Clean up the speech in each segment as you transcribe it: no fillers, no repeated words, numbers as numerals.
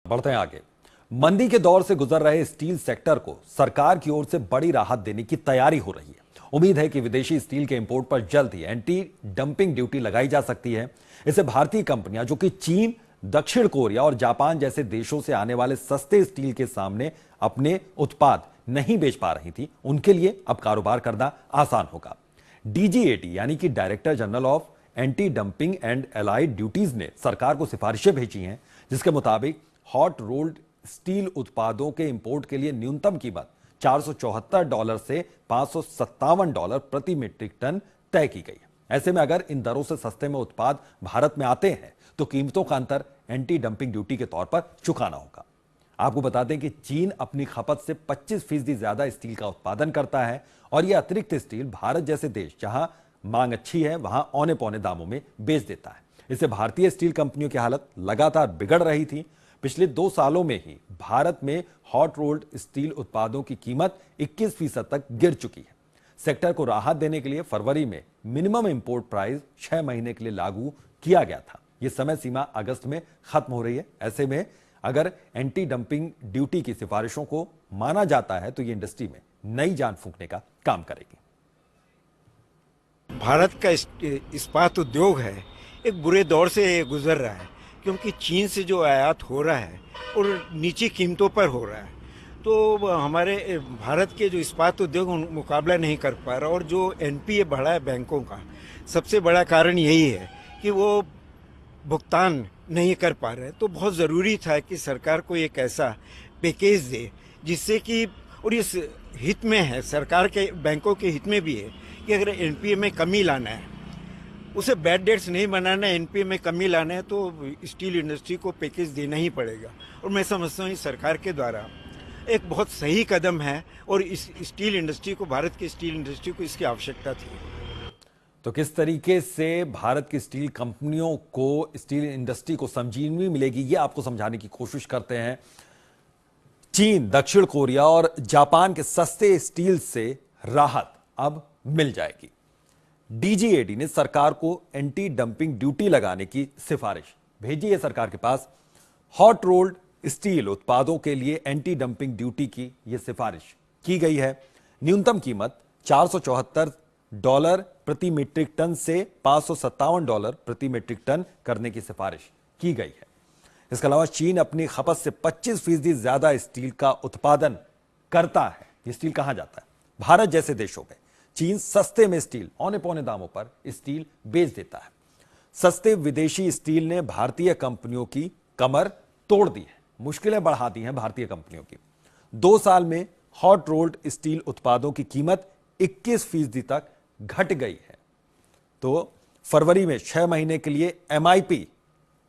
बढ़ते हैं आगे। मंदी के दौर से गुजर रहे स्टील सेक्टर को सरकार की ओर से बड़ी राहत देने की तैयारी हो रही है। उम्मीद है कि विदेशी स्टील के इंपोर्ट पर जल्द ही एंटी डंपिंग ड्यूटी लगाई जा सकती है। इससे भारतीय कंपनियां जो कि चीन, दक्षिण कोरिया और जापान जैसे देशों से आने वाले सस्ते स्टील के सामने अपने उत्पाद नहीं बेच पा रही थी, उनके लिए अब कारोबार करना आसान होगा। डीजीएटी यानी कि director general of anti dumping and allied duties ने सरकार को सिफारिशें भेजी हैं, जिसके मुताबिक हॉट रोल्ड स्टील उत्पादों के इंपोर्ट के लिए न्यूनतम कीमत $474 से $557 प्रति मीट्रिक टन तय की गई है। ऐसे में अगर इन दरों से सस्ते में उत्पाद भारत में आते हैं तो कीमतों का अंतर एंटी डंपिंग ड्यूटी के तौर पर चुकाना होगा। आपको बता दें कि चीन अपनी खपत से 25% ज्यादा स्टील का उत्पादन करता है और यह अतिरिक्त स्टील भारत जैसे देश जहां मांग अच्छी है वहां औने पौने दामों में बेच देता है। इससे भारतीय स्टील कंपनियों की हालत लगातार बिगड़ रही थी। पिछले 2 सालों में ही भारत में हॉट रोल्ड स्टील उत्पादों की कीमत 21% तक गिर चुकी है। सेक्टर को राहत देने के लिए फरवरी में मिनिमम इंपोर्ट प्राइस 6 महीने के लिए लागू किया गया था। यह समय सीमा अगस्त में खत्म हो रही है। ऐसे में अगर एंटी डंपिंग ड्यूटी की सिफारिशों को माना जाता है तो यह इंडस्ट्री में नई जान फूंकने का काम करेगी। भारत का इस्पात उद्योग है एक बुरे दौर से गुजर रहा है, क्योंकि चीन से जो आयात हो रहा है और नीची कीमतों पर हो रहा है, तो हमारे भारत के जो इस्पात उद्योग मुकाबला नहीं कर पा रहा। और जो एनपीए बढ़ा है बैंकों का, सबसे बड़ा कारण यही है कि वो भुगतान नहीं कर पा रहे। तो बहुत ज़रूरी था कि सरकार को एक ऐसा पैकेज दे जिससे कि, और इस हित में है, सरकार के बैंकों के हित में भी है कि अगर एनपीए में कमी लाना है, उसे बैड डेट्स नहीं बनाना है, एनपीए में कमी लाना है, तो स्टील इंडस्ट्री को पैकेज देना ही पड़ेगा। और मैं समझता हूँ सरकार के द्वारा एक बहुत सही कदम है और इस स्टील इंडस्ट्री को, भारत की स्टील इंडस्ट्री को इसकी आवश्यकता थी। तो किस तरीके से भारत की स्टील कंपनियों को, स्टील इंडस्ट्री को संजीवनी मिलेगी, ये आपको समझाने की कोशिश करते हैं। चीन, दक्षिण कोरिया और जापान के सस्ते स्टील से राहत अब मिल जाएगी। डीजीएडी ने सरकार को एंटी डंपिंग ड्यूटी लगाने की सिफारिश भेजी है सरकार के पास। हॉट रोल्ड स्टील उत्पादों के लिए एंटी डंपिंग ड्यूटी की यह सिफारिश की गई है। न्यूनतम कीमत $474 प्रति मीट्रिक टन से $557 प्रति मीट्रिक टन करने की सिफारिश की गई है। इसके अलावा चीन अपनी खपत से 25% ज्यादा स्टील का उत्पादन करता है। यह स्टील कहां जाता है? भारत जैसे देशों में चीन सस्ते में स्टील, औने पौने दामों पर स्टील बेच देता है। सस्ते विदेशी स्टील ने भारतीय कंपनियों की कमर तोड़ दी है, मुश्किलें बढ़ा दी हैं भारतीय कंपनियों की। 2 साल में हॉट रोल्ड स्टील उत्पादों की कीमत 21% तक घट गई है। तो फरवरी में 6 महीने के लिए एमआईपी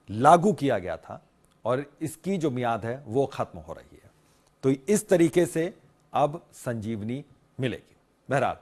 लागू किया गया था और इसकी जो मियाद है वो खत्म हो रही है। तो इस तरीके से अब संजीवनी मिलेगी। बहरहाल